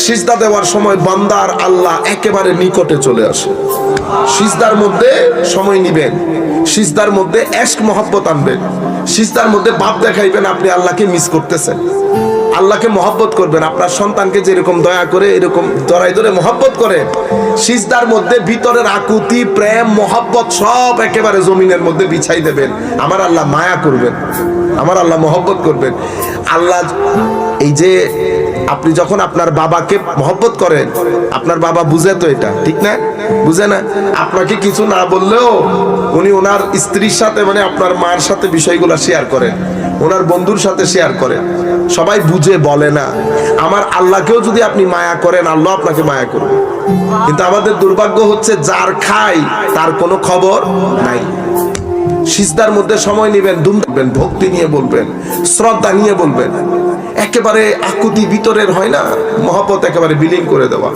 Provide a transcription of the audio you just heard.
সিজদা দেওয়ার সময় বান্দার আল্লাহ একেবারে নিকটে চলে আসে। সিজদার মধ্যে সময় নিবেন, সিজদার মধ্যে ইশক মহব্বত আনবেন, সিজদার মধ্যে ভাব দেখাইবেন আপনি আল্লাহকে মিস করতেছেন, আল্লাহকে মহব্বত করবেন। আপনার সন্তানকে যেরকম দয়া করে এরকম জড়াই ধরে মহব্বত করে, সিজদার মধ্যে ভিতরের আকুতি প্রেম মহব্বত সব একেবারে জমিনের মধ্যে বিছাই দেবেন। আমার আল্লাহ মায়া করবেন, আমার আল্লাহ মহব্বত করবেন। আল্লাহ এই যে আপনি যখন আপনার বাবাকে মহব্বত করেন, আপনার বাবা বুঝে তো, এটা ঠিক না? বুঝে না? আপনাকে কিছু না বললেও উনি ওনার স্ত্রীর সাথে মানে আপনার মার সাথে বিষয়গুলো শেয়ার করেন, ওনার বন্ধুর সাথে শেয়ার করেন, সবাই বুঝে বলে না। আমার আল্লাহকেও যদি আপনি মায়া করেন, আল্লাহ আপনাকে মায়া করবে। কিন্তু আমাদের দুর্ভাগ্য হচ্ছে যার খাই তার কোনো খবর নাই। সিজদার মধ্যে সময় নেবেন, দুম দেখবেন, ভক্তি নিয়ে বলবেন, শ্রদ্ধা নিয়ে বলবেন, একেবারে আকুতি ভিতরের হয় না মহব্বত, একেবারে বিলীন করে দেওয়া।